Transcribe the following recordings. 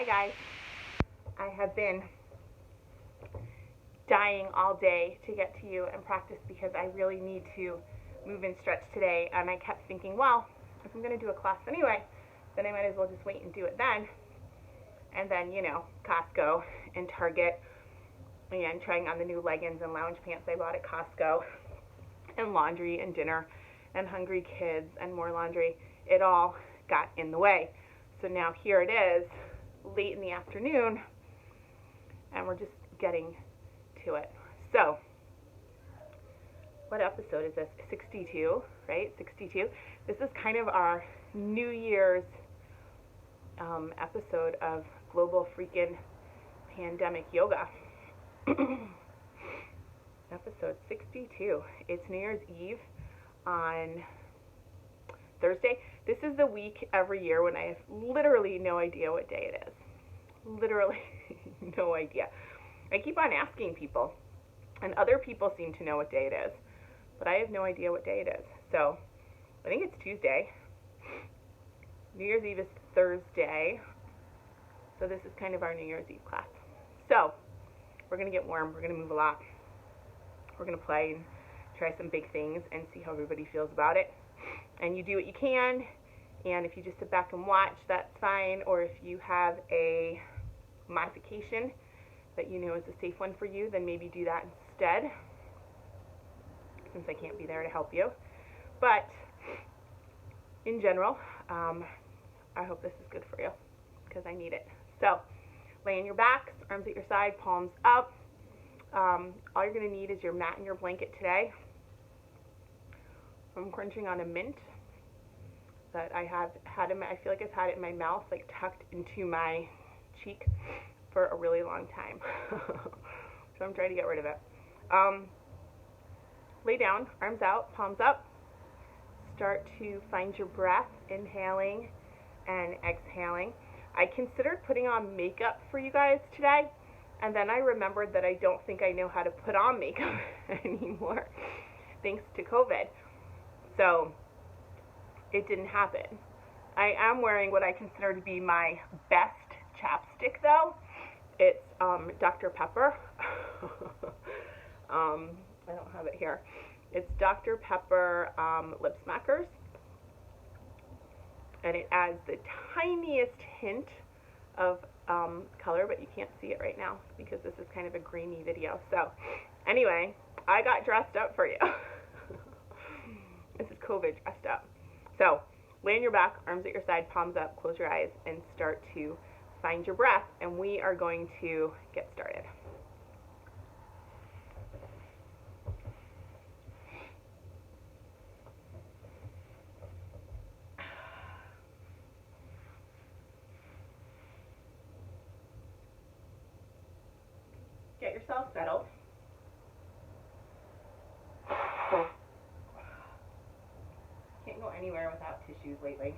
Hi guys. I have been dying all day to get to you and practice because I really need to move and stretch today, and I kept thinking, well, if I'm going to do a class anyway, then I might as well just wait and do it then. And then, Costco and Target, and trying on the new leggings and lounge pants I bought at Costco, and laundry and dinner and hungry kids and more laundry. It all got in the way. So now here it is, late in the afternoon, and we're just getting to it. So, what episode is this? 62, right? 62. This is kind of our New Year's episode of Global Freakin Pandemic Yoga. Episode 62. It's New Year's Eve on Thursday. This is the week every year when I have literally no idea what day it is. Literally no idea. I keep on asking people, and other people seem to know what day it is, but I have no idea what day it is. So I think it's Tuesday. New Year's Eve is Thursday. So this is kind of our New Year's Eve class. So we're going to get warm. We're going to move a lot. We're going to play and try some big things and see how everybody feels about it. And you do what you can. And if you just sit back and watch, that's fine. Or if you have a modification that you know is a safe one for you, then maybe do that instead, since I can't be there to help you. But in general, I hope this is good for you because I need it. So lay on your backs, arms at your side, palms up. All you're going to need is your mat and your blanket today. I'm crunching on a mint that I have had I feel like I've had it in my mouth, like tucked into my cheek for a really long time. So I'm trying to get rid of it. Lay down, arms out, palms up. Start to find your breath, inhaling and exhaling. I considered putting on makeup for you guys today, and then I remembered that I don't think I know how to put on makeup anymore, thanks to COVID. So it didn't happen. I am wearing what I consider to be my best chapstick, though. It's Dr. Pepper. I don't have it here. It's Dr. Pepper Lip Smackers. And it adds the tiniest hint of color, but you can't see it right now because this is kind of a grainy video. So anyway, I got dressed up for you. This is COVID dressed up. So lay on your back, arms at your side, palms up, close your eyes, and start to find your breath. And we are going to get started. Get yourself settled. Can't go anywhere without tissues lately.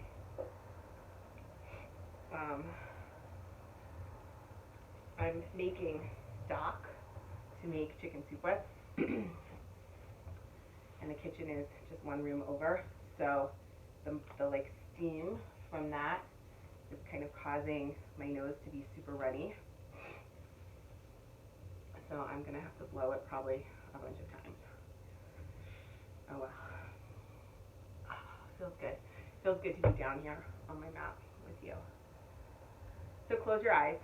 I'm making stock to make chicken soup with. And the kitchen is just one room over, so the like steam from that is kind of causing my nose to be super runny. So I'm gonna have to blow it probably a bunch of times. Oh well. Feels good. Feels good to be down here on my mat with you. So close your eyes.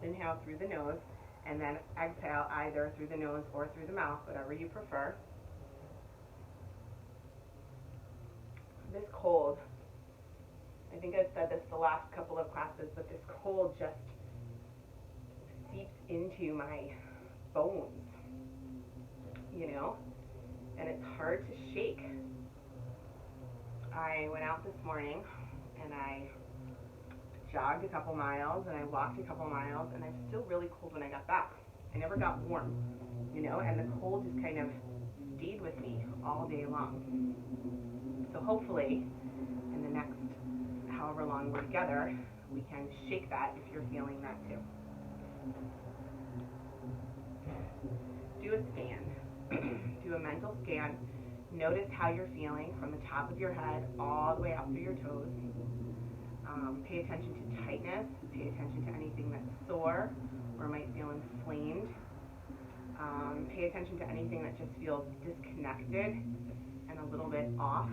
Inhale through the nose, and then exhale either through the nose or through the mouth, whatever you prefer. This cold, I think I've said this the last couple of classes, but this cold just seeps into my bones, and it's hard to shake. I went out this morning and I jogged a couple miles and I walked a couple miles, and I'm still really cold when I got back. I never got warm, and the cold just kind of stayed with me all day long. So hopefully in the next however long we're together, we can shake that if you're feeling that too. Do a scan. Do a mental scan. Notice how you're feeling from the top of your head all the way out through your toes. Pay attention to tightness. Pay attention to anything that's sore or might feel inflamed. Pay attention to anything that just feels disconnected and a little bit off.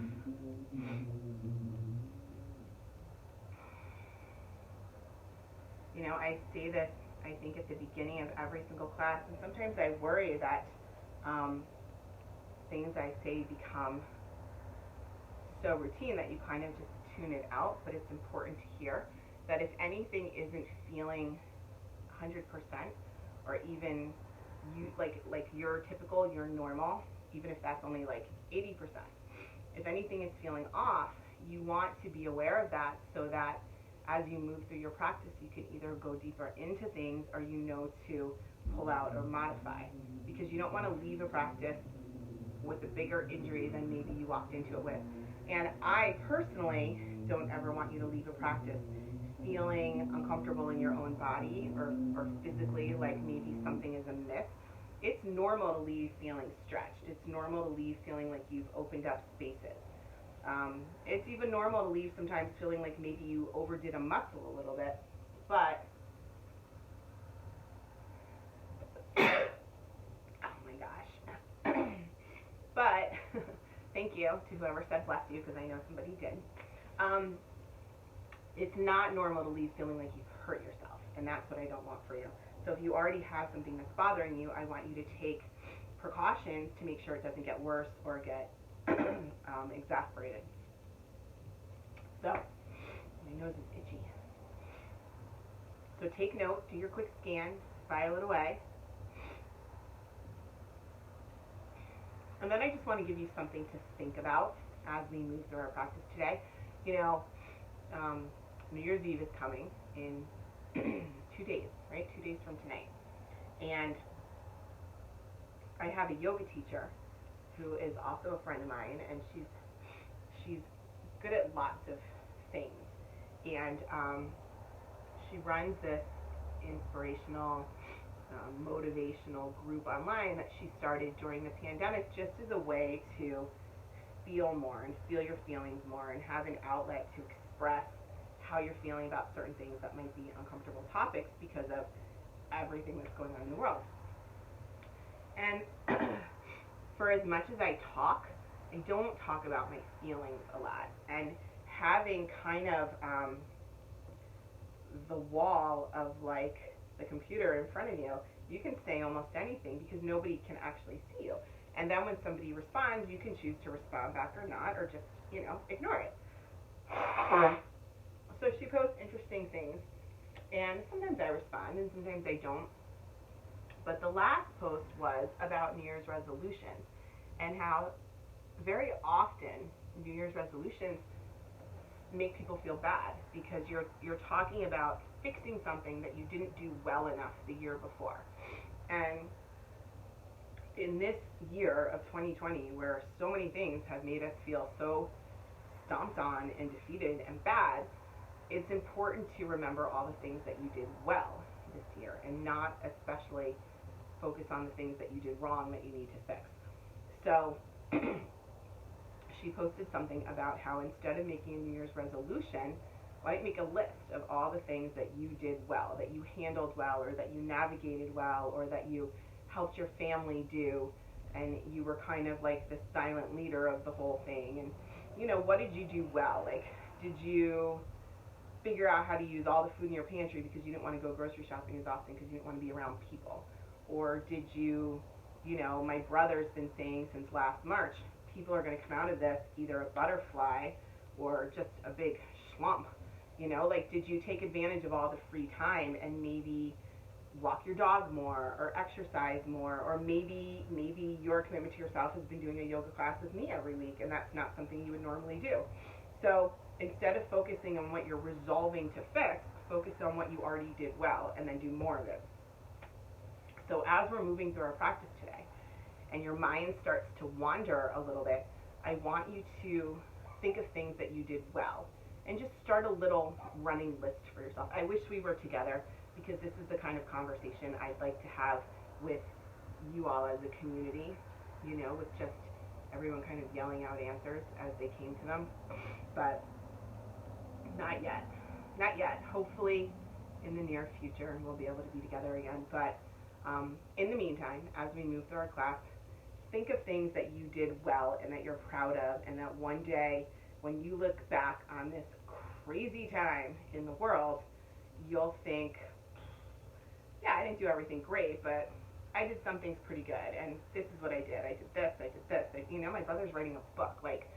You know, I say this, I think, at the beginning of every single class, and sometimes I worry that things I say become so routine that you kind of just tune it out, but it's important to hear that if anything isn't feeling 100%, or even you like your typical, your normal, even if that's only like 80%, if anything is feeling off, you want to be aware of that so that as you move through your practice, you can either go deeper into things or you know to pull out or modify, because you don't want to leave a practice with a bigger injury than maybe you walked into it with. And I personally don't ever want you to leave a practice feeling uncomfortable in your own body, or physically like maybe something is amiss. It's normal to leave feeling stretched. It's normal to leave feeling like you've opened up spaces. It's even normal to leave sometimes feeling like maybe you overdid a muscle a little bit. But, oh my gosh. But, thank you to whoever said bless you, because I know somebody did. It's not normal to leave feeling like you've hurt yourself, and that's what I don't want for you. So if you already have something that's bothering you, I want you to take precautions to make sure it doesn't get worse or get exasperated. So, my nose is itchy. So take note, do your quick scan, file it away. And then I just want to give you something to think about as we move through our practice today. You know, New Year's Eve is coming in 2 days, right? 2 days from tonight. And I have a yoga teacher who is also a friend of mine, and she's good at lots of things. And she runs this inspirational, motivational group online that she started during the pandemic, just as a way to feel more and feel your feelings more and have an outlet to express how you're feeling about certain things that might be uncomfortable topics because of everything that's going on in the world. And for as much as I talk, I don't talk about my feelings a lot. And having kind of the wall of like the computer in front of you, you can say almost anything because nobody can actually see you. And then when somebody responds, you can choose to respond back or not, or just, you know, ignore it. So she posts interesting things, and sometimes I respond and sometimes I don't. But the last post was about New Year's resolutions, and how very often New Year's resolutions make people feel bad because you're talking about fixing something that you didn't do well enough the year before. And in this year of 2020, where so many things have made us feel so stomped on and defeated and bad, it's important to remember all the things that you did well this year and not especially focus on the things that you did wrong that you need to fix. So she posted something about how instead of making a New Year's resolution, why don't you make a list of all the things that you did well, that you handled well, or that you navigated well, or that you helped your family do, and you were kind of like the silent leader of the whole thing. And, you know, what did you do well? Like, did you figure out how to use all the food in your pantry because you didn't want to go grocery shopping as often because you didn't want to be around people? Or did you, you know, my brother's been saying since last March, people are going to come out of this either a butterfly or just a big schlump. You know, like, did you take advantage of all the free time and maybe walk your dog more or exercise more, or maybe your commitment to yourself has been doing a yoga class with me every week, and that's not something you would normally do. So instead of focusing on what you're resolving to fix, focus on what you already did well and then do more of it. So as we're moving through our practice today and your mind starts to wander a little bit, I want you to think of things that you did well and just start a little running list for yourself. I wish we were together because this is the kind of conversation I'd like to have with you all as a community, you know, with just everyone kind of yelling out answers as they came to them. But not yet. not yet. Hopefully in the near future we'll be able to be together again. But in the meantime, as we move through our class, think of things that you did well and that you're proud of, and that one day when you look back on this crazy time in the world, you'll think, yeah, I didn't do everything great, but I did some things pretty good, and this is what I did. I did this, I did this. You know, my brother's writing a book. Like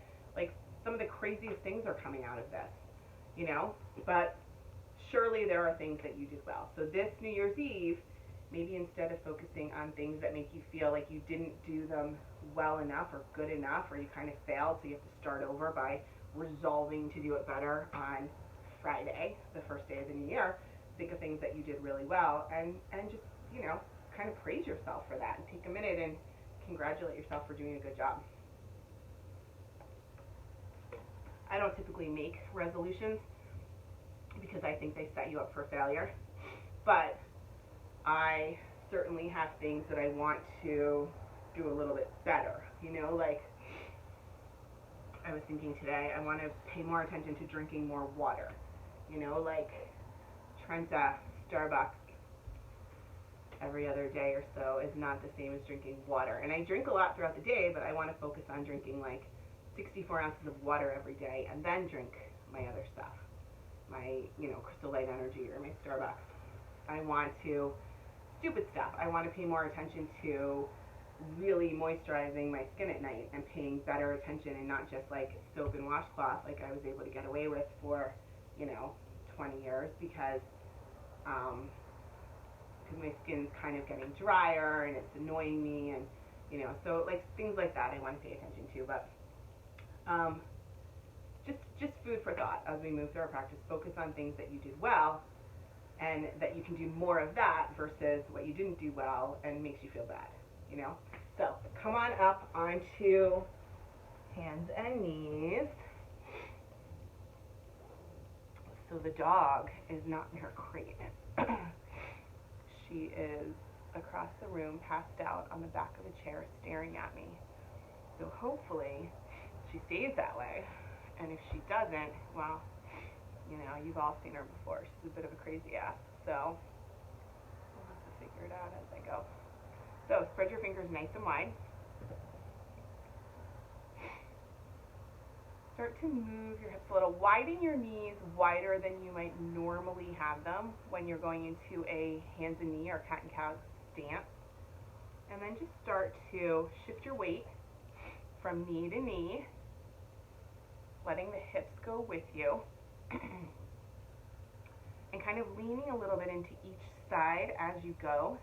some of the craziest things are coming out of this, you know? But surely there are things that you did well. So this New Year's Eve, maybe instead of focusing on things that make you feel like you didn't do them well enough or good enough, or you kind of failed, so you have to start over by resolving to do it better on Friday, the first day of the new year, think of things that you did really well, and just, you know, kind of praise yourself for that, and take a minute and congratulate yourself for doing a good job. I don't typically make resolutions because I think they set you up for failure, but I certainly have things that I want to do a little bit better, you know, like I was thinking today, I want to pay more attention to drinking more water, you know, like Trenta Starbucks every other day or so is not the same as drinking water. And I drink a lot throughout the day, but I want to focus on drinking like 64 ounces of water every day and then drink my other stuff, my, you know, Crystal Light Energy or my Starbucks. I want to, stupid stuff, I want to pay more attention to really moisturizing my skin at night and paying better attention, and not just like soap and washcloth like I was able to get away with for, you know, 20 years because my skin's kind of getting drier and it's annoying me, and you know, so like things like that I want to pay attention to. But just food for thought as we move through our practice. Focus on things that you did well and that you can do more of that versus what you didn't do well and makes you feel bad, you know. So come on up onto hands and knees. So the dog is not in her crate. She is across the room, passed out on the back of a chair, staring at me. So hopefully she stays that way. And if she doesn't, well, you know, you've all seen her before. She's a bit of a crazy ass. So we'll have to figure it out as I go. So spread your fingers nice and wide. Start to move your hips a little. Widen your knees wider than you might normally have them when you're going into a hands and knee or cat and cow stance. And then just start to shift your weight from knee to knee, letting the hips go with you, and kind of leaning a little bit into each side as you go,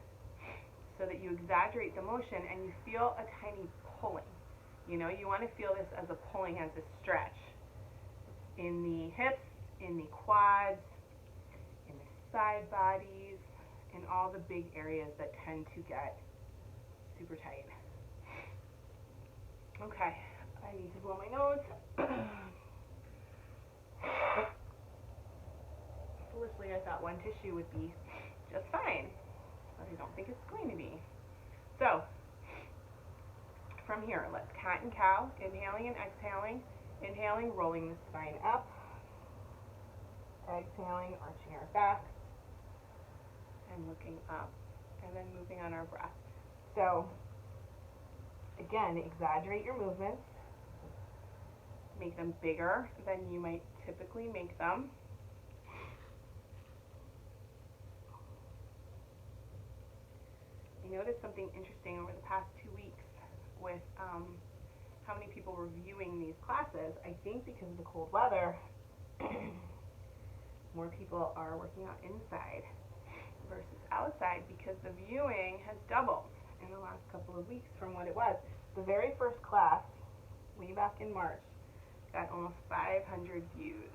so that you exaggerate the motion and you feel a tiny pulling. You know, you want to feel this as a pulling, as a stretch in the hips, in the quads, in the side bodies, in all the big areas that tend to get super tight. Okay, I need to blow my nose. Foolishly, I thought one tissue would be just fine, but I don't think it's going to be. So, from here, let's cat and cow, inhaling and exhaling. Inhaling, rolling the spine up. Exhaling, arching our back and looking up, and then moving on our breath. So, again, exaggerate your movements. Make them bigger than you might typically make them. I noticed something interesting over the past 2 weeks with how many people were viewing these classes. I think because of the cold weather, more people are working out inside versus outside, because the viewing has doubled in the last couple of weeks from what it was. The very first class, way back in March, got almost 500 views.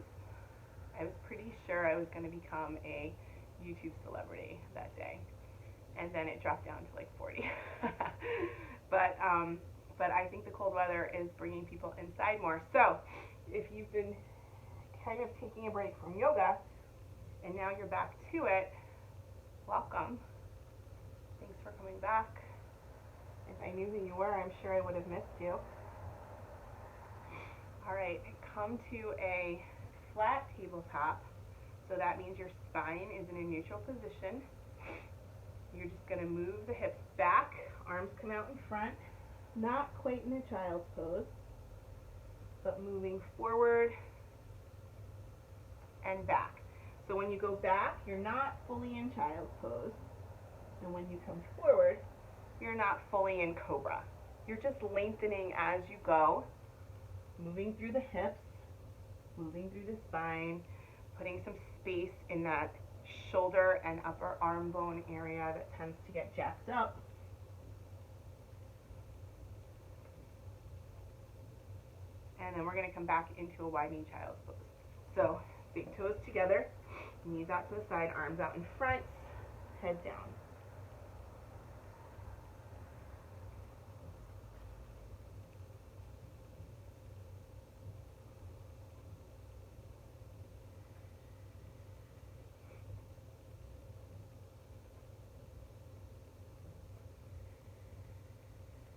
I was pretty sure I was going to become a YouTube celebrity that day, and then it dropped down to like 40. But I think the cold weather is bringing people inside more. So if you've been kind of taking a break from yoga and now you're back to it, welcome. Thanks for coming back. If I knew who you were, I'm sure I would have missed you. All right, come to a flat tabletop. So that means your spine is in a neutral position. You're just going to move the hips back, arms come out in front, not quite in a child's pose, but moving forward and back. So when you go back, you're not fully in child's pose, and when you come forward, you're not fully in cobra. You're just lengthening as you go, moving through the hips, moving through the spine, putting some space in that shoulder and upper arm bone area that tends to get jacked up. And then we're going to come back into a widening child's pose. So big toes together, knees out to the side, arms out in front, head down.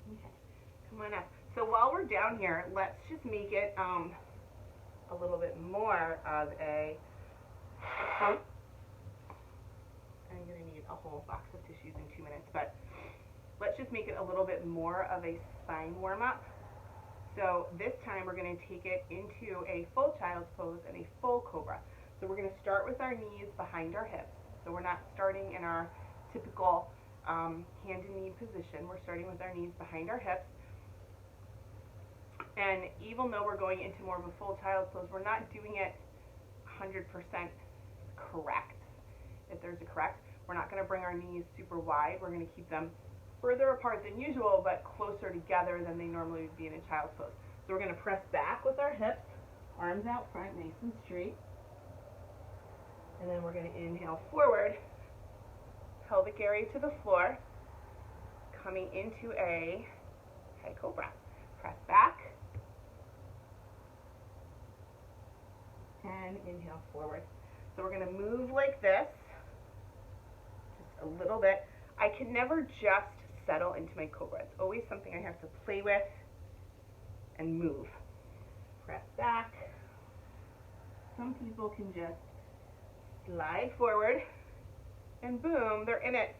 Okay, come on up. So while we're down here, let's just make it a little bit more of a, I'm going to need a whole box of tissues in 2 minutes, but let's just make it a little bit more of a spine warm-up. So this time we're going to take it into a full child's pose and a full cobra. So we're going to start with our knees behind our hips. So we're not starting in our typical hand and knee position. We're starting with our knees behind our hips. And even though we're going into more of a full child's pose, we're not doing it 100% correct. If there's a correct, we're not going to bring our knees super wide. We're going to keep them further apart than usual, but closer together than they normally would be in a child's pose. So we're going to press back with our hips, arms out front, nice and straight. And then we're going to inhale forward, pelvic area to the floor, coming into a head cobra. Press back. And inhale forward. So we're going to move like this, just a little bit. I can never just settle into my cobra. It's always something I have to play with and move. Press back. Some people can just slide forward and boom, they're in it.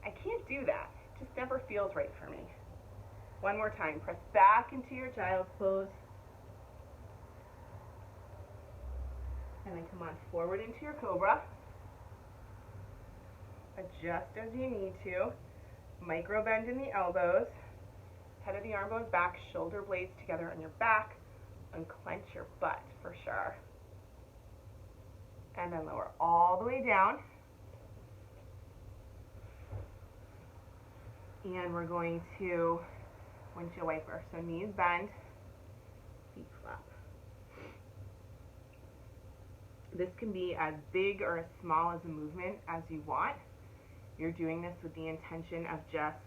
I can't do that. It just never feels right for me. One more time. Press back into your child's pose. And then come on forward into your cobra. Adjust as you need to. Micro bend in the elbows. Head of the arm goes back, shoulder blades together on your back. Unclench your butt for sure. And then lower all the way down. And we're going to windshield wiper. So knees bend, feet flap. This can be as big or as small as a movement as you want. You're doing this with the intention of just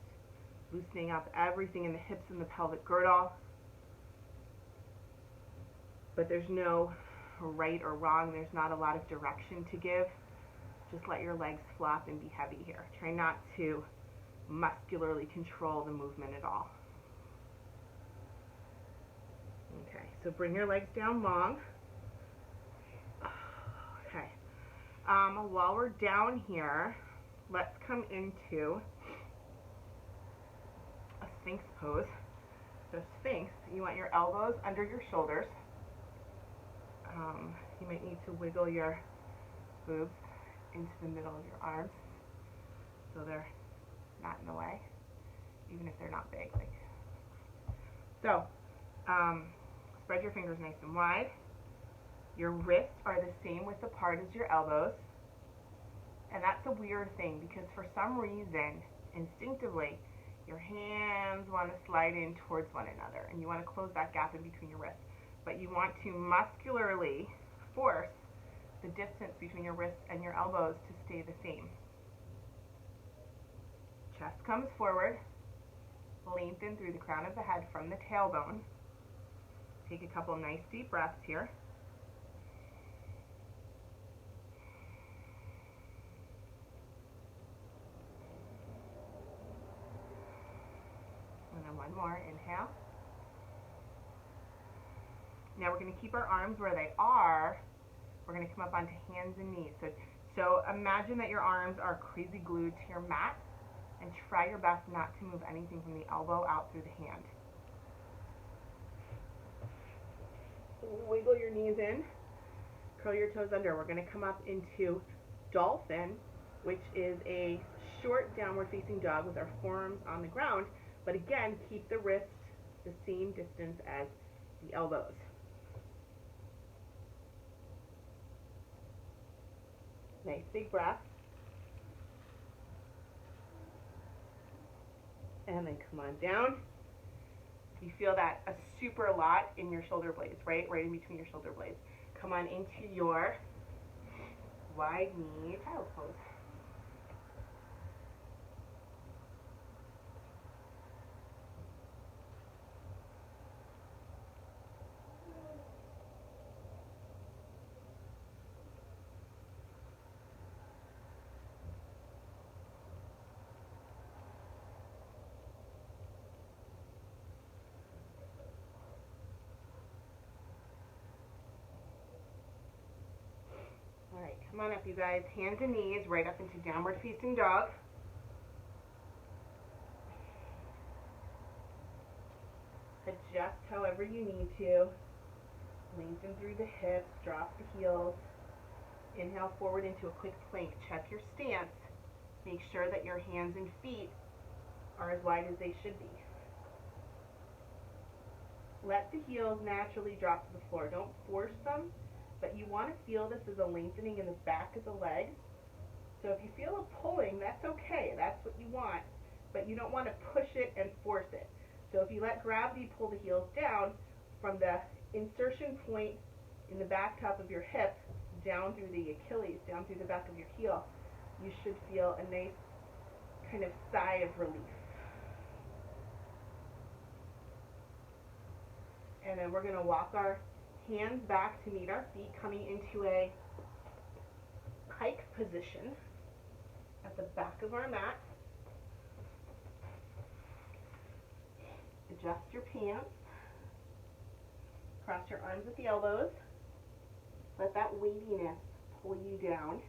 loosening up everything in the hips and the pelvic girdle. But there's no right or wrong. There's not a lot of direction to give. Just let your legs flop and be heavy here. Try not to muscularly control the movement at all. Okay, so bring your legs down long. Okay, while we're down here, let's come into a Sphinx pose. So Sphinx, you want your elbows under your shoulders. You might need to wiggle your boobs into the middle of your arms so they're not in the way, even if they're not big. So, spread your fingers nice and wide. Your wrists are the same width apart as your elbows. And that's a weird thing because for some reason, instinctively, your hands want to slide in towards one another and you want to close that gap in between your wrists. But you want to muscularly force the distance between your wrists and your elbows to stay the same. Chest comes forward, lengthen through the crown of the head from the tailbone. Take a couple nice deep breaths here. And then one more, inhale. Now we're going to keep our arms where they are, We're going to come up onto hands and knees. So imagine that your arms are crazy glued to your mat, and try your best not to move anything from the elbow out through the hand. Wiggle your knees in, curl your toes under. We're going to come up into dolphin, which is a short downward facing dog with our forearms on the ground, but again, keep the wrist the same distance as the elbows. Nice big breath. And then come on down. You feel that a super lot in your shoulder blades, right in between your shoulder blades. Come on into your wide knee child's pose. All right, come on up, you guys. Hands and knees right up into downward facing dog. Adjust however you need to. Lengthen through the hips, drop the heels. Inhale forward into a quick plank. Check your stance. Make sure that your hands and feet are as wide as they should be. Let the heels naturally drop to the floor. Don't force them, but you want to feel this as a lengthening in the back of the leg. So if you feel a pulling, that's okay. That's what you want, but you don't want to push it and force it. So if you let gravity pull the heels down from the insertion point in the back top of your hip down through the Achilles, down through the back of your heel, you should feel a nice kind of sigh of relief. And then we're going to walk our hands back to meet our feet, coming into a pike position at the back of our mat. Adjust your pants. Cross your arms at the elbows. Let that weightiness pull you down.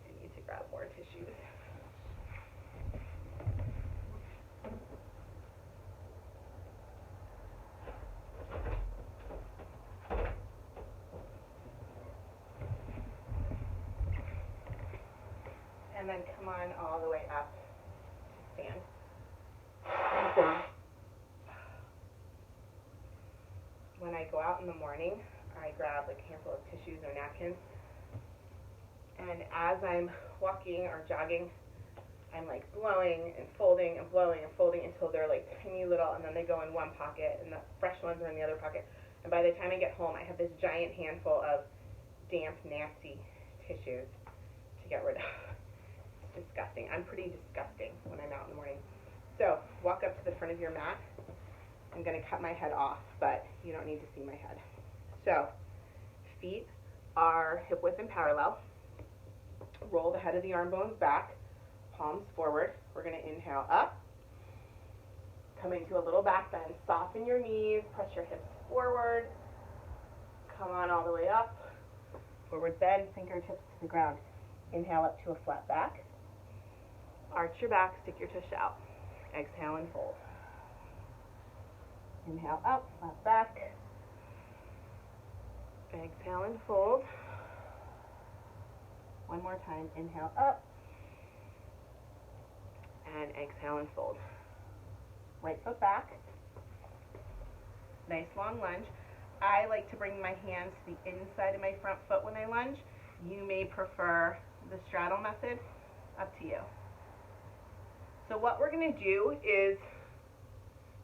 I need to grab more tissues. And then come on all the way up to stand. When I go out in the morning, I grab like a handful of tissues or napkins, and as I'm walking or jogging, I'm like blowing and folding and blowing and folding until they're like tiny little, and then they go in one pocket and the fresh ones are in the other pocket, and by the time I get home I have this giant handful of damp, nasty tissues to get rid of. It's disgusting. I'm pretty disgusting when I'm out in the morning. So walk up to the front of your mat. I'm going to cut my head off, but you don't need to see my head. So, feet are hip width and parallel. Roll the head of the arm bones back, palms forward. We're going to inhale up. Come into a little back bend. Soften your knees, press your hips forward. Come on all the way up. Forward bend, fingertips to the ground. Inhale up to a flat back. Arch your back, stick your tush out. Exhale and fold. Inhale up, flat back. Exhale and fold. One more time. Inhale up. And exhale and fold. Right foot back. Nice long lunge. I like to bring my hands to the inside of my front foot when I lunge. You may prefer the straddle method. Up to you. So what we're going to do is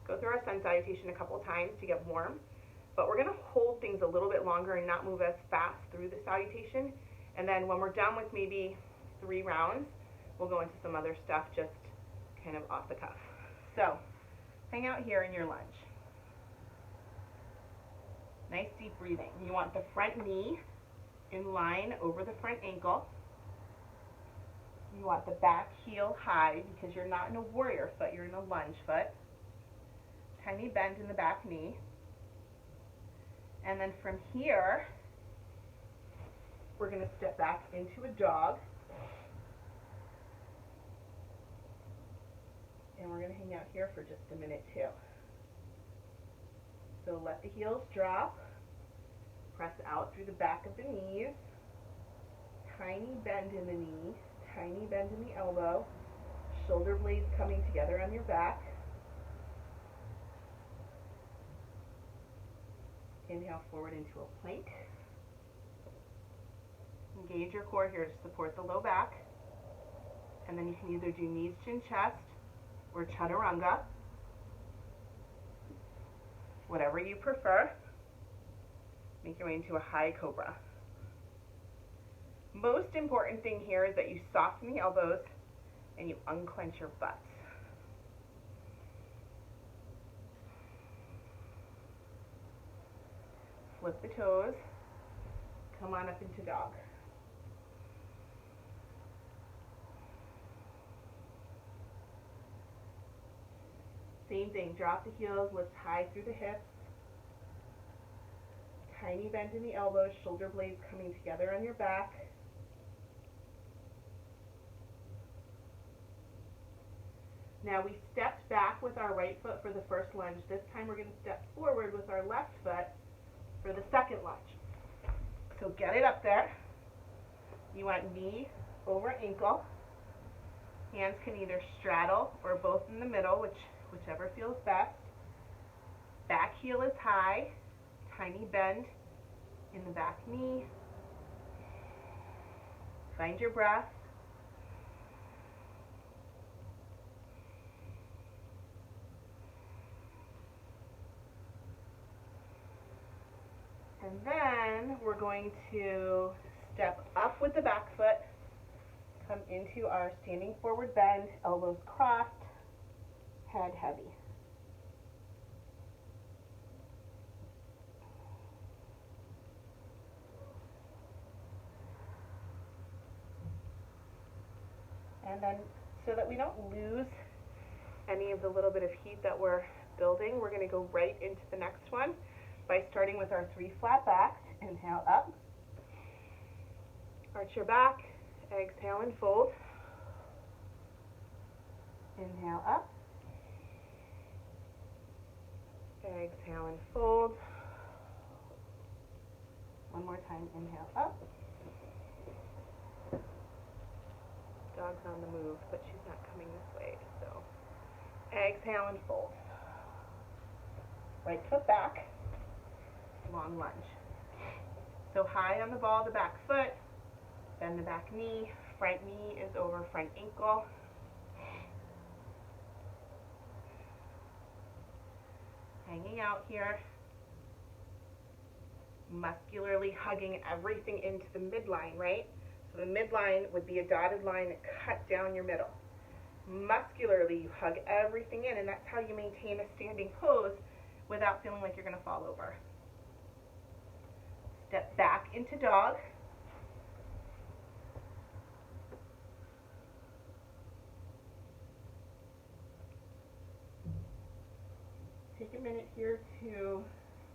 go through our sun salutation a couple times to get warm, but we're going to hold things a little bit longer and not move as fast through the salutation. And then when we're done with maybe 3 rounds, we'll go into some other stuff just kind of off the cuff. So hang out here in your lunge. Nice deep breathing. You want the front knee in line over the front ankle. You want the back heel high because you're not in a warrior foot, you're in a lunge foot. Tiny bend in the back knee. And then from here, we're going to step back into a dog. And we're going to hang out here for just a minute too. So let the heels drop. Press out through the back of the knees. Tiny bend in the knee. Tiny bend in the elbow. Shoulder blades coming together on your back. Inhale forward into a plank. Engage your core here to support the low back. And then you can either do knees, chin, chest, or chaturanga, whatever you prefer. Make your way into a high cobra. Most important thing here is that you soften the elbows and you unclench your butts. Flip the toes. Come on up into dog. Same thing, drop the heels, lift high through the hips. Tiny bend in the elbows, shoulder blades coming together on your back. Now we stepped back with our right foot for the first lunge. This time we're going to step forward with our left foot for the second lunge. So get it up there. You want knee over ankle. Hands can either straddle or both in the middle, whichever feels best. Back heel is high. Tiny bend in the back knee. Find your breath. And then we're going to step up with the back foot, come into our standing forward bend, elbows crossed, head heavy. And then, so that we don't lose any of the little bit of heat that we're building, we're going to go right into the next one by starting with our 3 flat backs. Inhale up, arch your back, exhale and fold. Inhale up, exhale and fold. One more time, inhale up. Dog's on the move, but she's not coming this way, so exhale and fold. Right foot back, long lunge. So high on the ball, the back foot, bend the back knee, front knee is over front ankle. Hanging out here, muscularly hugging everything into the midline, right? So the midline would be a dotted line that cuts down your middle. Muscularly, you hug everything in, and that's how you maintain a standing pose without feeling like you're going to fall over. Step back into dog. Take a minute here to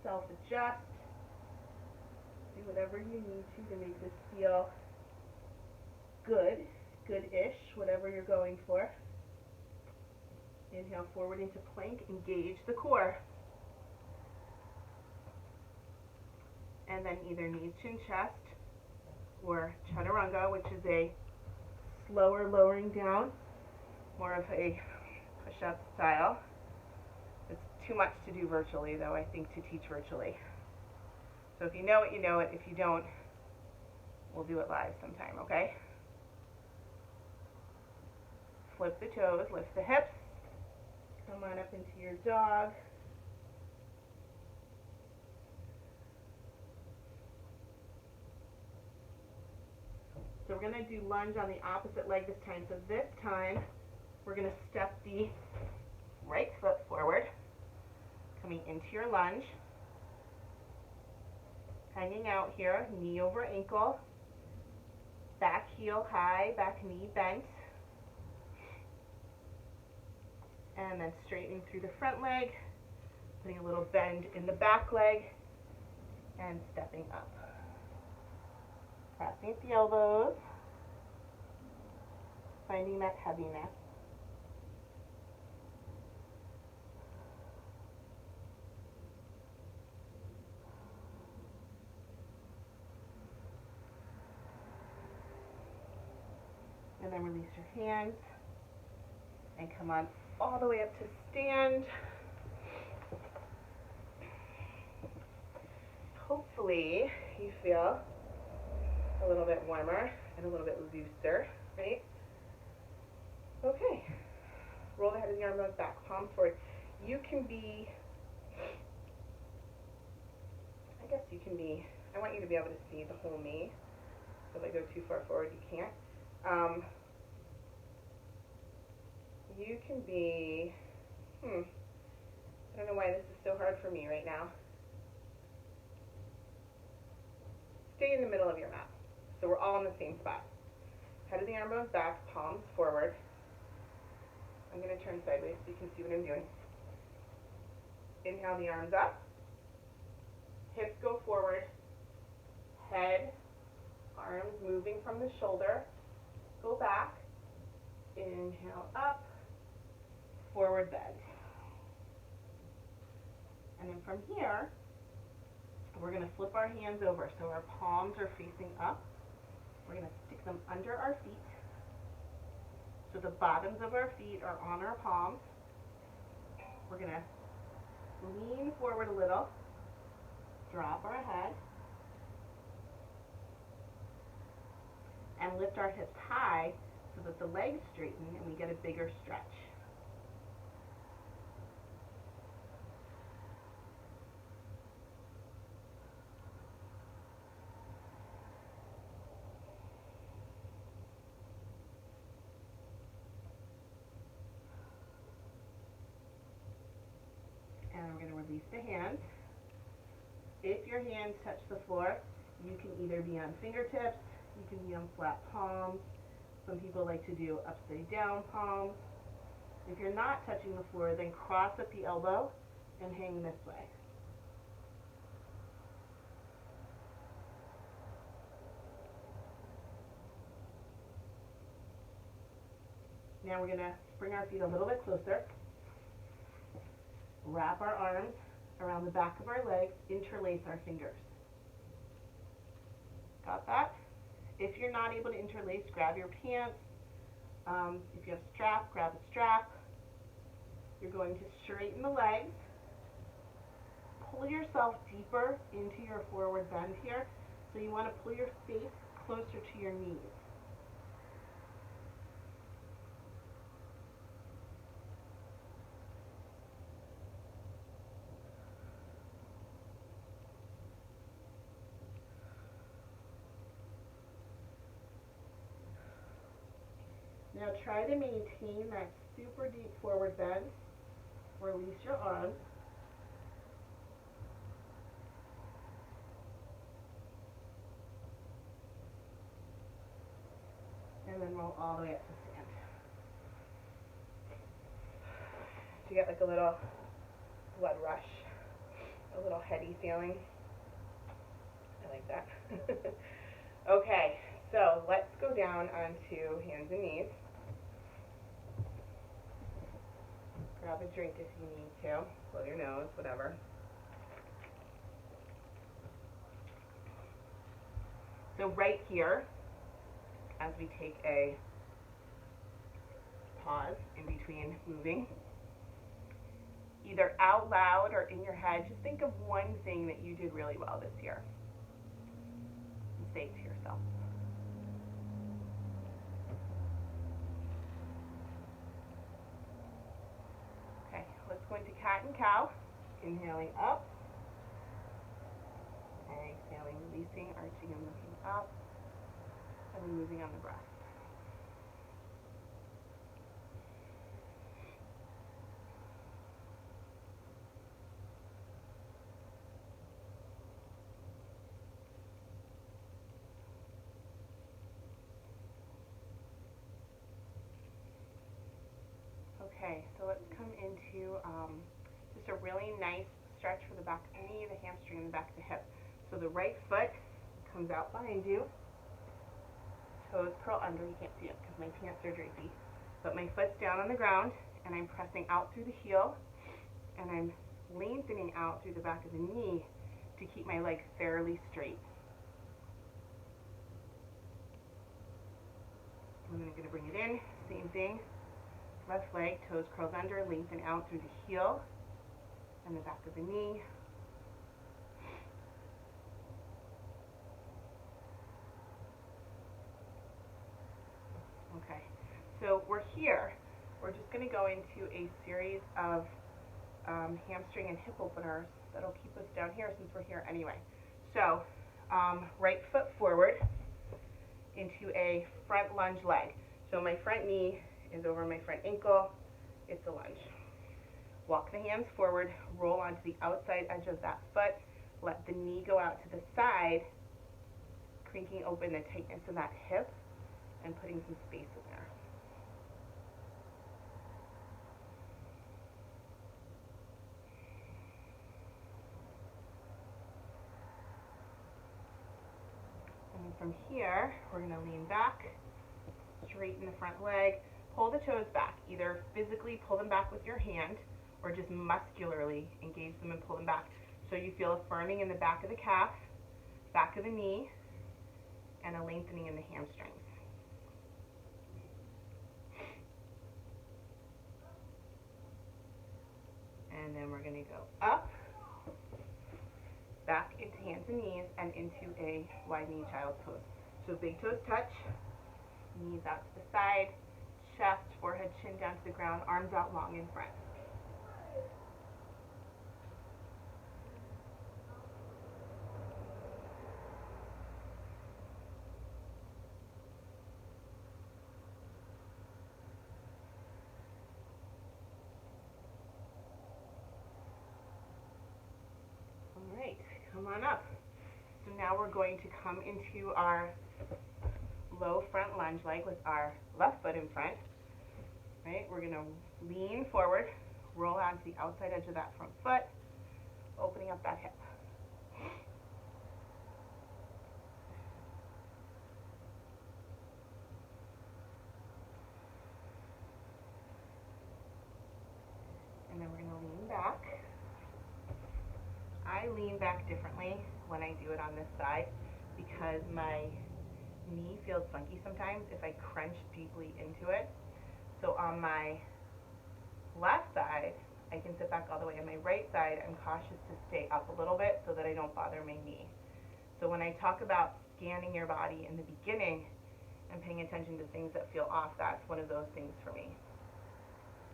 self-adjust. Do whatever you need to make this feel good-ish, whatever you're going for. Inhale forward into plank, engage the core. And then either knees, chin, chest, or chaturanga, which is a slower lowering down, more of a push-up style. It's too much to do virtually, though, I think, to teach virtually. So if you know it, you know it. If you don't, we'll do it live sometime, okay? Flip the toes, lift the hips. Come on up into your dog. So we're going to do lunge on the opposite leg this time. So this time, we're going to step the right foot forward, coming into your lunge. Hanging out here, knee over ankle, back heel high, back knee bent. And then straightening through the front leg, putting a little bend in the back leg, and stepping up. Pressing at the elbows, finding that heaviness. And then release your hands and come on all the way up to stand. Hopefully you feel a little bit warmer and a little bit looser, right? Okay. Roll the head of the arm bones back, palms forward. You can be, I want you to be able to see the whole knee. So if I go too far forward, you can't. You can be, I don't know why this is so hard for me right now. Stay in the middle of your mat. So we're all in the same spot. Head of the arm bones back, palms forward. I'm going to turn sideways so you can see what I'm doing. Inhale the arms up. Hips go forward. Head, arms moving from the shoulder. Go back. Inhale up. Forward bend. And then from here, we're going to flip our hands over so our palms are facing up. We're going to stick them under our feet. So the bottoms of our feet are on our palms. We're going to lean forward a little, drop our head, and lift our hips high so that the legs straighten and we get a bigger stretch. And we're going to release the hands. If your hands touch the floor, you can either be on fingertips, you can be on flat palms. Some people like to do upside down palms. If you're not touching the floor, then cross at the elbow and hang this way. Now we're going to bring our feet a little bit closer. Wrap our arms around the back of our legs, interlace our fingers. Got that? If you're not able to interlace, grab your pants. If you have a strap, grab a strap. You're going to straighten the legs. Pull yourself deeper into your forward bend here. So you want to pull your face closer to your knees. Now try to maintain that super deep forward bend. Release your arms. And then roll all the way up to stand. Do you get like a little blood rush? A little heady feeling? I like that. Okay, so let's go down onto hands and knees. Grab a drink if you need to. Blow your nose, whatever. So right here, as we take a pause in between moving, either out loud or in your head, just think of one thing that you did really well this year. And say it to yourself. Let's go into cat and cow. Inhaling up. Exhaling, releasing, arching and looking up. And then moving on the breath. Okay, so let's come into just a really nice stretch for the back of the knee, the hamstring, and the back of the hip. So the right foot comes out behind you. toes curl under. You can't see it because my pants are drapey. But my foot's down on the ground, and I'm pressing out through the heel, and I'm lengthening out through the back of the knee to keep my leg fairly straight. And then I'm going to bring it in, same thing. Left leg, toes curled under, lengthen out through the heel and the back of the knee. Okay, so we're here. We're just going to go into a series of hamstring and hip openers that'll keep us down here since we're here anyway. So, right foot forward into a front lunge leg. So my front knee is over my front ankle. It's a lunge. Walk the hands forward, roll onto the outside edge of that foot. Let the knee go out to the side, cranking open the tightness of that hip and putting some space in there. And then from here, we're going to lean back, straighten the front leg, pull the toes back. Either physically pull them back with your hand or just muscularly engage them and pull them back. So you feel a firming in the back of the calf, back of the knee, and a lengthening in the hamstrings. And then we're going to go up, back into hands and knees, and into a wide knee child's pose. So big toes touch, knees out to the side, chest, forehead, chin down to the ground, arms out long in front. All right, come on up. So now we're going to come into our low front lunge leg with our left foot in front. Right, we're going to lean forward, roll onto the outside edge of that front foot, opening up that hip. And then we're going to lean back. I lean back differently when I do it on this side because my knee feels funky sometimes if I crunch deeply into it. So on my left side, I can sit back all the way. On my right side, I'm cautious to stay up a little bit so that I don't bother my knee. So when I talk about scanning your body in the beginning and paying attention to things that feel off, that's one of those things for me.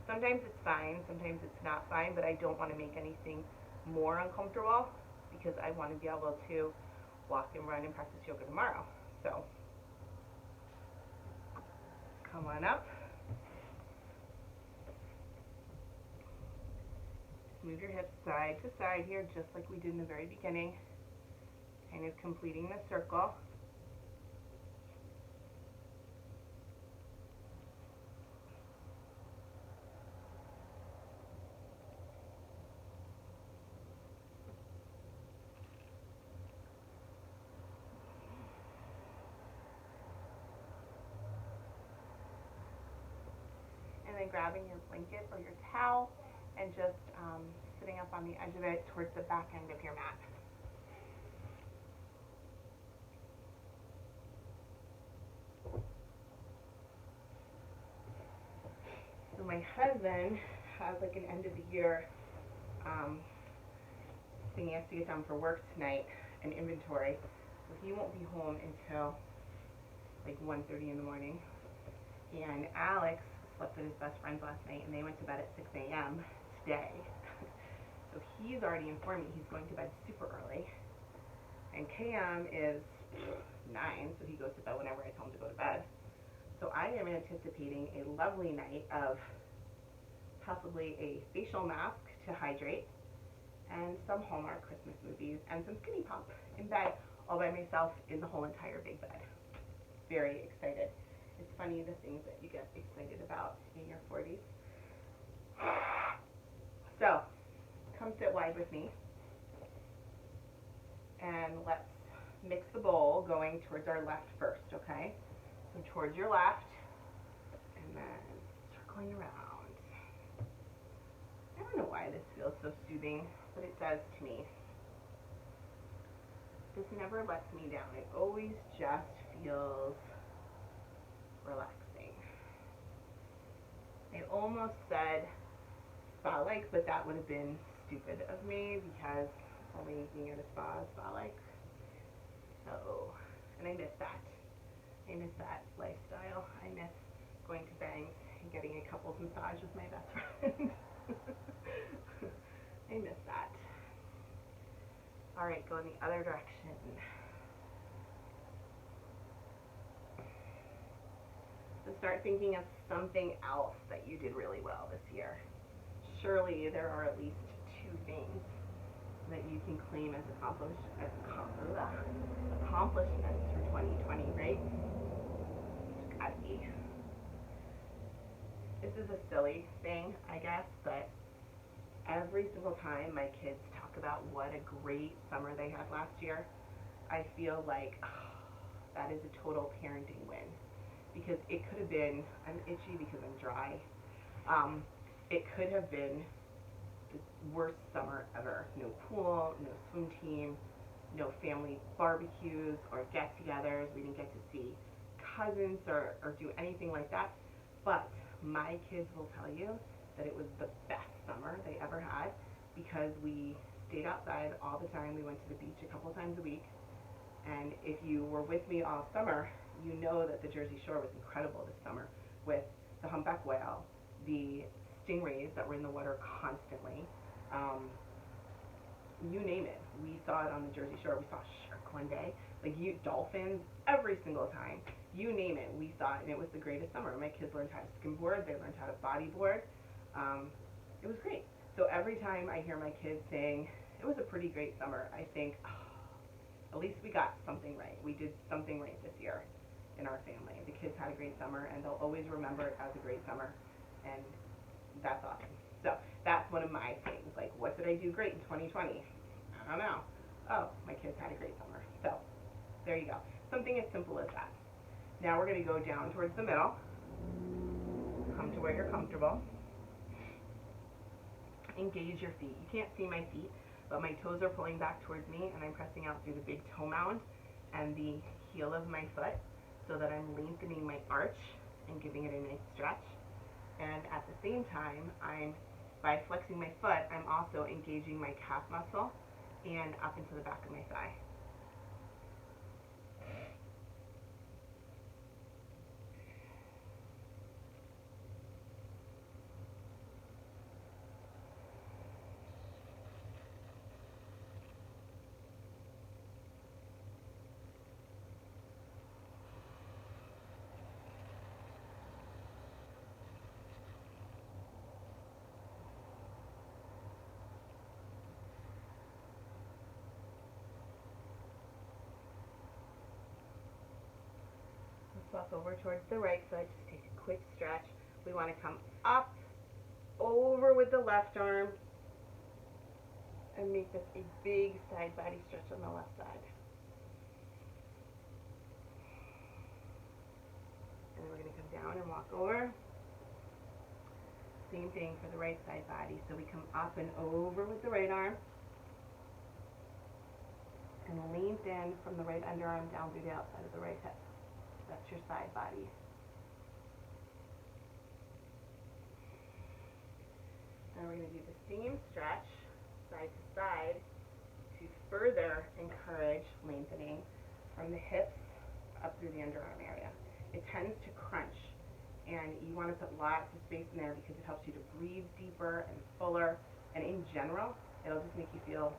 Sometimes it's fine, sometimes it's not fine, but I don't want to make anything more uncomfortable because I want to be able to walk and run and practice yoga tomorrow. So come on up. Move your hips side to side here, just like we did in the very beginning, kind of completing the circle. And then grabbing your blanket or your towel and just sitting up on the edge of it towards the back end of your mat. So my husband has like an end of the year thing he has to get done for work tonight, an inventory. So he won't be home until like 1:30 in the morning. And Alex slept with his best friends last night and they went to bed at 6 a.m. today. So he's already informed me he's going to bed super early. And KM is 9, so he goes to bed whenever I tell him to go to bed. So I am anticipating a lovely night of possibly a facial mask to hydrate and some Hallmark Christmas movies and some Skinny Pop in bed all by myself in the whole entire big bed. Very excited. It's funny the things that you get excited about in your 40s. So, come sit wide with me. And let's mix the bowl going towards our left first, okay? So So towards your left, and then circling around. I don't know why this feels so soothing, but it does to me. This never lets me down. It always just feels relaxing. I almost said spa-like, but that would have been stupid of me because only being at a spa is spa-like. So, and I miss that. I miss that lifestyle. I miss going to bangs and getting a couples massage with my best friend. I miss that. All right, go in the other direction. So start thinking of something else that you did really well this year. Surely there are at least 2 things that you can claim as accomplishments for 2020, right? Gotta be. This is a silly thing, I guess, but every single time my kids talk about what a great summer they had last year, I feel like that is a total parenting win. Because it could have been, I'm itchy because I'm dry, it could have been the worst summer ever. No pool, no swim team, no family barbecues or get-togethers. We didn't get to see cousins or do anything like that. But my kids will tell you that it was the best summer they ever had because we stayed outside all the time. We went to the beach a couple times a week. And if you were with me all summer, you know that the Jersey Shore was incredible this summer with the humpback whale, the stingrays that were in the water constantly. You name it. We saw it on the Jersey Shore. We saw a shark one day, dolphins every single time. You name it, we saw it, and it was the greatest summer. My kids learned how to skimboard. They learned how to bodyboard. It was great. So every time I hear my kids saying, it was a pretty great summer, I think, at least we got something right. We did something right this year in our family. The kids had a great summer, and they'll always remember it as a great summer, and that's awesome. So that's one of my things. Like, what did I do great in 2020? I don't know. Oh, my kids had a great summer. So there you go. Something as simple as that. Now we're going to go down towards the middle. Come to where you're comfortable. Engage your feet. You can't see my feet, but my toes are pulling back towards me, and I'm pressing out through the big toe mound and the heel of my foot so that I'm lengthening my arch and giving it a nice stretch. And at the same time, by flexing my foot, I'm also engaging my calf muscle and up into the back of my thigh. Swap over towards the right side. Just take a quick stretch. We want to come up, over with the left arm, and make this a big side body stretch on the left side. And then we're going to come down and walk over. Same thing for the right side body. So we come up and over with the right arm, and lengthen from the right underarm down through the outside of the right hip. That's your side body. Now we're going to do the same stretch side to side to further encourage lengthening from the hips up through the underarm area. It tends to crunch, and you want to put lots of space in there because it helps you to breathe deeper and fuller, and in general, it'll just make you feel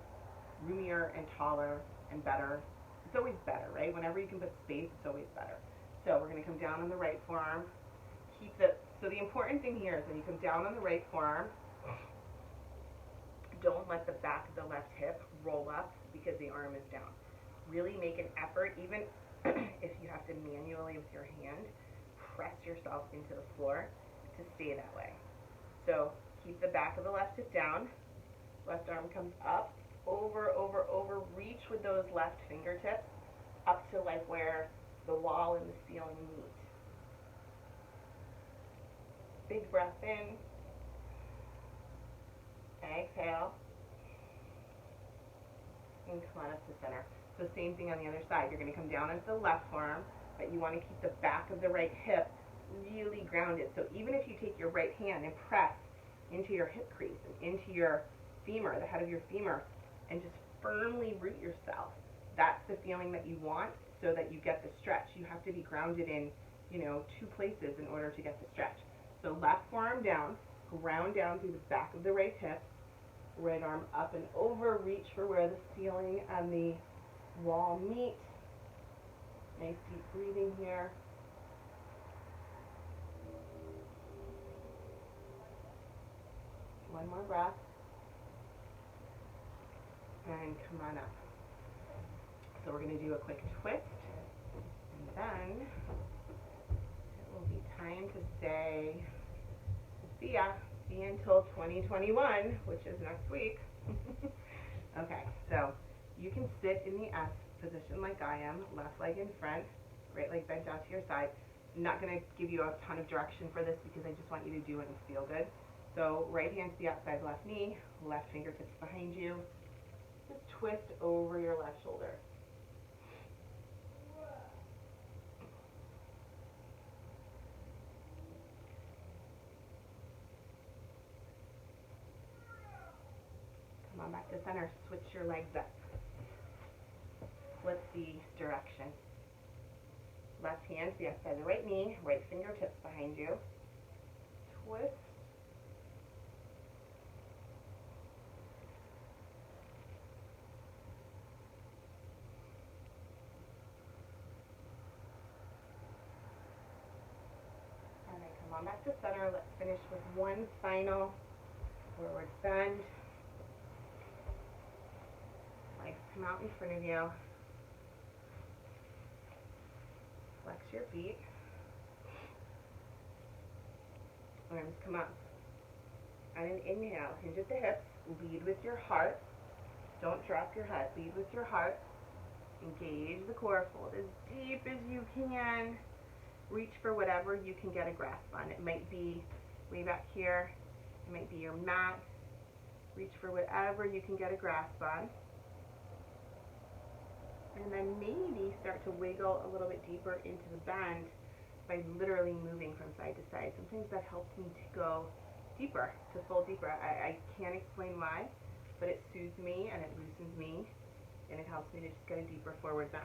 roomier and taller and better. It's always better, right? Whenever you can put space, it's always better. So we're going to come down on the right forearm. So the important thing here is when you come down on the right forearm, don't let the back of the left hip roll up because the arm is down. Really make an effort, even if you have to manually with your hand, press yourself into the floor to stay that way. So keep the back of the left hip down. Left arm comes up, over, over, over. Reach with those left fingertips up to like where the wall and the ceiling meet. Big breath in. Exhale. And come on up to center. So same thing on the other side. You're going to come down onto the left forearm, but you want to keep the back of the right hip really grounded. So even if you take your right hand and press into your hip crease and into your femur, the head of your femur, and just firmly root yourself, that's the feeling that you want so that you get the stretch. You have to be grounded in, two places in order to get the stretch. So left forearm down, ground down through the back of the right hip, right arm up and over, reach for where the ceiling and the wall meet. Nice deep breathing here. One more breath. And come on up. So we're going to do a quick twist, and then it will be time to say, see ya until 2021, which is next week. Okay, so you can sit in the S position like I am, left leg in front, right leg bent out to your side. I'm not going to give you a ton of direction for this because I just want you to do it and feel good. So right hand to the outside left knee, left fingertips behind you. Just twist over your left shoulder. Come on back to center. Switch your legs up. Flip the direction. Left hand to the outside of the right knee, right fingertips behind you. Twist. And then come on back to center. Let's finish with one final forward bend. Legs come out in front of you. Flex your feet. Arms come up. On an inhale, hinge at the hips. Lead with your heart. Don't drop your head. Lead with your heart. Engage the core. Fold as deep as you can. Reach for whatever you can get a grasp on. It might be way back here. It might be your mat. Reach for whatever you can get a grasp on. And then maybe start to wiggle a little bit deeper into the bend by literally moving from side to side. Sometimes that helps me to go deeper, to fold deeper. I can't explain why, but it soothes me and it loosens me and it helps me to just get a deeper forward bend.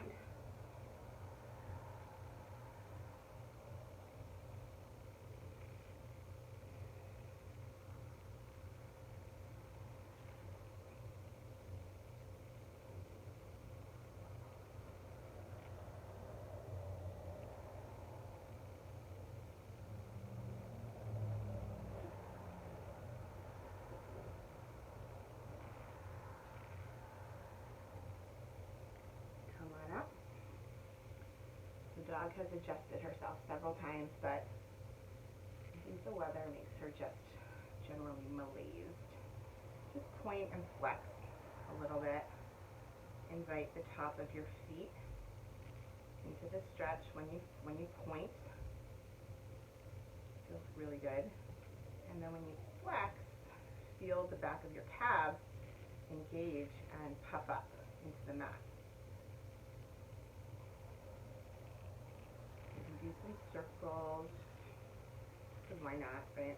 The dog has adjusted herself several times, but I think the weather makes her just generally malaised. Just point and flex a little bit. Invite the top of your feet into the stretch when you point. Feels really good. And then when you flex, feel the back of your calves engage and puff up into the mat. Do some circles, because why not, right?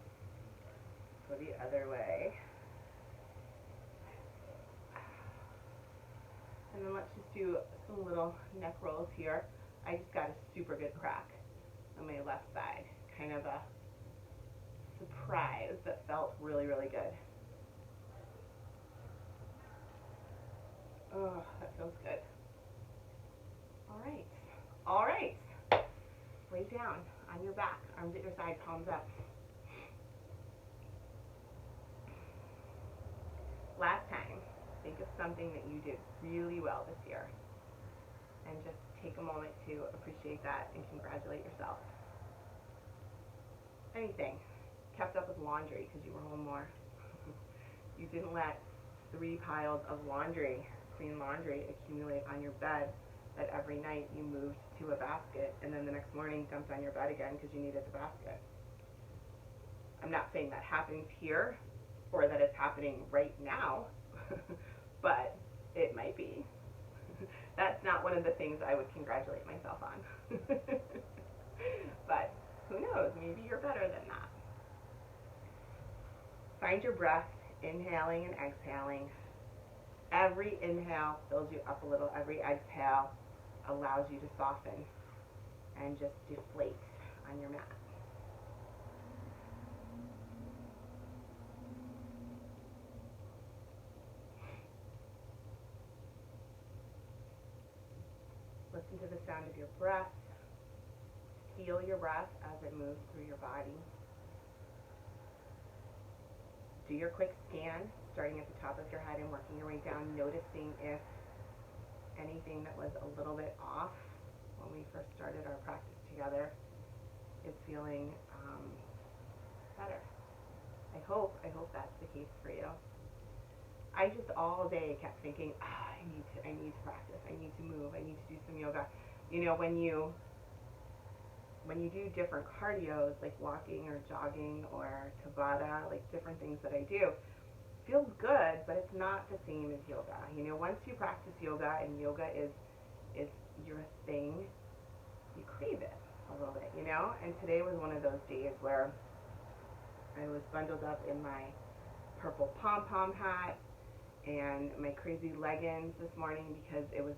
Go the other way. And then let's just do some little neck rolls here. I just got a super good crack on my left side. Kind of a surprise that felt really, really good. Oh, that feels good. All right. All right. Lay down on your back, arms at your side, palms up. Last time, think of something that you did really well this year and just take a moment to appreciate that and congratulate yourself. Anything. Kept up with laundry because you were home more. You didn't let 3 piles of laundry, clean laundry, accumulate on your bed that every night you moved to a basket and then the next morning dumped on your bed again because you needed the basket. I'm not saying that happens here or that it's happening right now, but it might be. That's not one of the things I would congratulate myself on. But who knows? Maybe you're better than that. Find your breath, inhaling and exhaling. Every inhale fills you up a little. Every exhale allows you to soften and just deflate on your mat. Listen to the sound of your breath. Feel your breath as it moves through your body. Do your quick scan, starting at the top of your head and working your way down, noticing if anything that was a little bit off when we first started our practice together is feeling better. I hope that's the case for you. I just all day kept thinking, I need to practice. I need to move. I need to do some yoga. You know, when you do different cardios, like walking or jogging or Tabata, like different things that I do, feels good, but it's not the same as yoga. You know, once you practice yoga and yoga is your thing, you crave it a little bit, you know? And today was one of those days where I was bundled up in my purple pom-pom hat and my crazy leggings this morning because it was,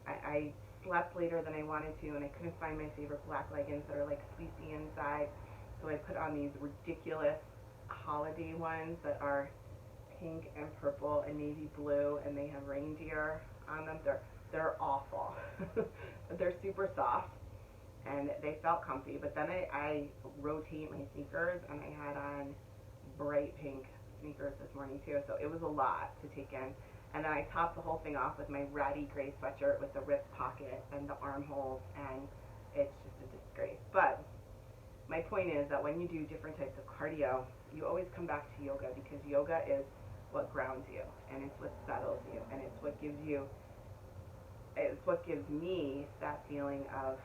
I slept later than I wanted to, and I couldn't find my favorite black leggings that are like fleecy inside, so I put on these ridiculous holiday ones that are pink and purple and navy blue, and they have reindeer on them. They're awful. They're super soft and they felt comfy, but then I rotate my sneakers, and I had on bright pink sneakers this morning too, so it was a lot to take in. And then I topped the whole thing off with my ratty gray sweatshirt with the ripped pocket and the armholes, and it's just a disgrace. But my point is that when you do different types of cardio, you always come back to yoga, because yoga is what grounds you, and it's what settles you, and it's what gives me that feeling of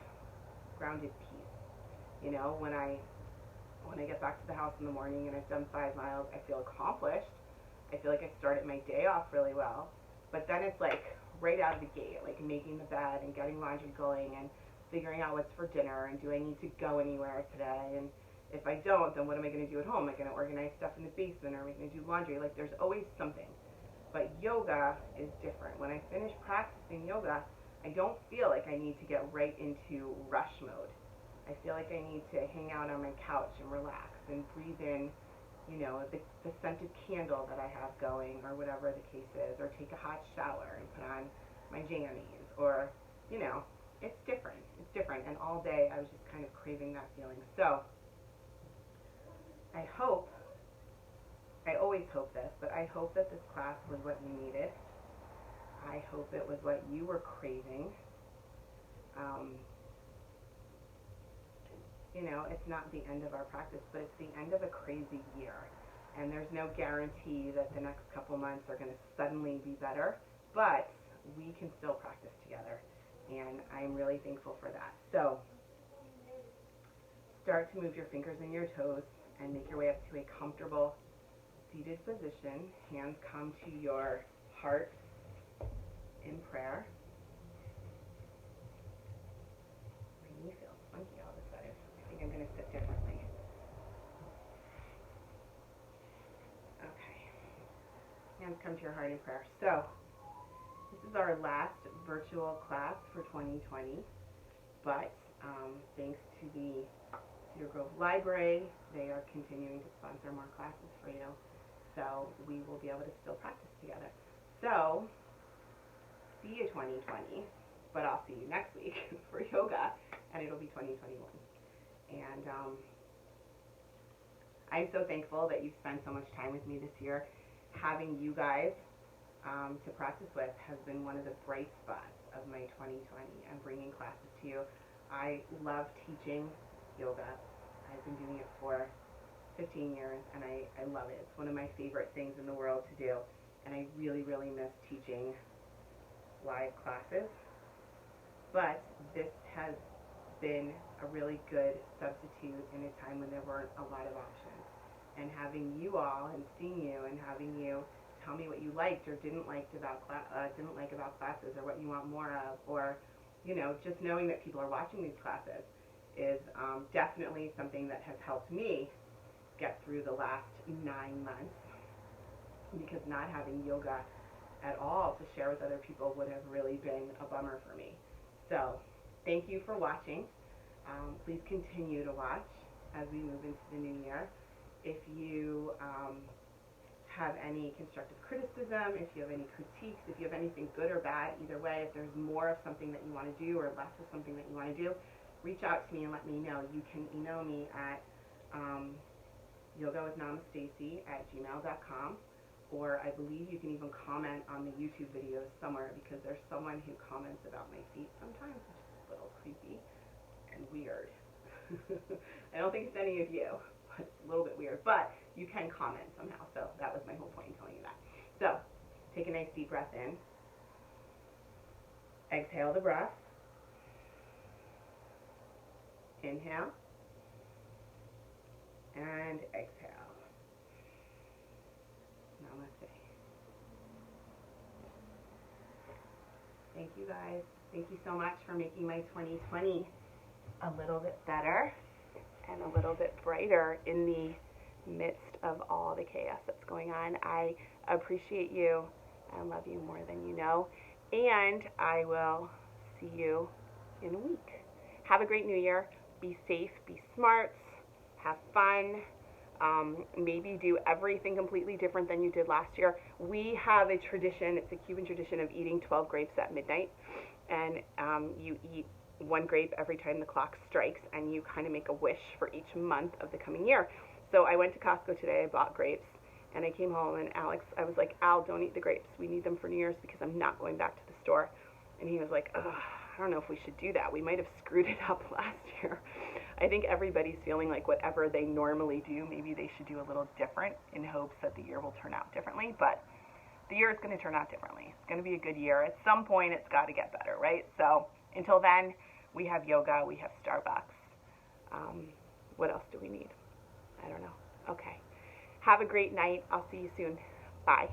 grounded peace. You know, when I get back to the house in the morning and I've done 5 miles, I feel accomplished. I feel like I started my day off really well, but then it's like right out of the gate, like making the bed and getting laundry going and figuring out what's for dinner, and do I need to go anywhere today, and if I don't, then what am I going to do at home? Am I going to organize stuff in the basement, or am I going to do laundry? Like, there's always something. But yoga is different. When I finish practicing yoga, I don't feel like I need to get right into rush mode. I feel like I need to hang out on my couch and relax and breathe in, you know, the scented candle that I have going, or whatever the case is, or take a hot shower and put on my jammies, or, you know, it's different. It's different. And all day I was just kind of craving that feeling. So I always hope this, but I hope that this class was what you needed. I hope it was what you were craving. You know, it's not the end of our practice, but it's the end of a crazy year. And there's no guarantee that the next couple months are going to suddenly be better, but we can still practice together. And I'm really thankful for that. So start to move your fingers and your toes and make your way up to a comfortable seated position. Hands come to your heart in prayer. My knee feels funky all of a sudden. I think I'm going to sit differently. Okay. Hands come to your heart in prayer. So this is our last virtual class for 2020, but thanks to the Cedar Grove Library, they are continuing to sponsor more classes for you, so we will be able to still practice together. So, see you 2020, but I'll see you next week for yoga, and it'll be 2021. And I'm so thankful that you've spent so much time with me this year. Having you guys to practice with has been one of the bright spots of my 2020, and bringing classes to you. I love teaching yoga. I've been doing it for 15 years, and I love it. It's one of my favorite things in the world to do, and I really, really miss teaching live classes. But this has been a really good substitute in a time when there weren't a lot of options. and having you all and seeing you and having you tell me what you liked or didn't like about classes, or what you want more of, or just knowing that people are watching these classes is definitely something that has helped me get through the last 9 months, because not having yoga at all to share with other people would have really been a bummer for me. So thank you for watching. Please continue to watch as we move into the new year. If you have any constructive criticism, if you have any critiques, if you have anything good or bad, either way, if there's more of something that you want to do or less of something that you want to do, reach out to me and let me know. You can email me at yogawithmamastacy@gmail.com, or I believe you can even comment on the YouTube videos somewhere, because there's someone who comments about my feet sometimes, which is a little creepy and weird. I don't think it's any of you, but it's a little bit weird, but you can comment somehow, so that was my whole point in telling you that. So take a nice deep breath in, exhale the breath, inhale, and exhale. Namaste. Thank you guys. Thank you so much for making my 2020 a little bit better and a little bit brighter in the midst of all the chaos that's going on. I appreciate you and love you more than you know, and I will see you in a week. Have a great new year. Be safe, be smart, have fun. Maybe do everything completely different than you did last year. We have a tradition, it's a Cuban tradition, of eating 12 grapes at midnight, and you eat 1 grape every time the clock strikes, and you kind of make a wish for each month of the coming year. So I went to Costco today, I bought grapes, and I came home, and I was like, Al, don't eat the grapes. We need them for New Year's because I'm not going back to the store. And he was like, ugh, I don't know if we should do that. We might have screwed it up last year. I think everybody's feeling like whatever they normally do, maybe they should do a little different in hopes that the year will turn out differently. But the year is going to turn out differently. It's going to be a good year. At some point, it's got to get better, right? So until then, we have yoga, we have Starbucks. What else do we need? I don't know. Okay. Have a great night. I'll see you soon. Bye.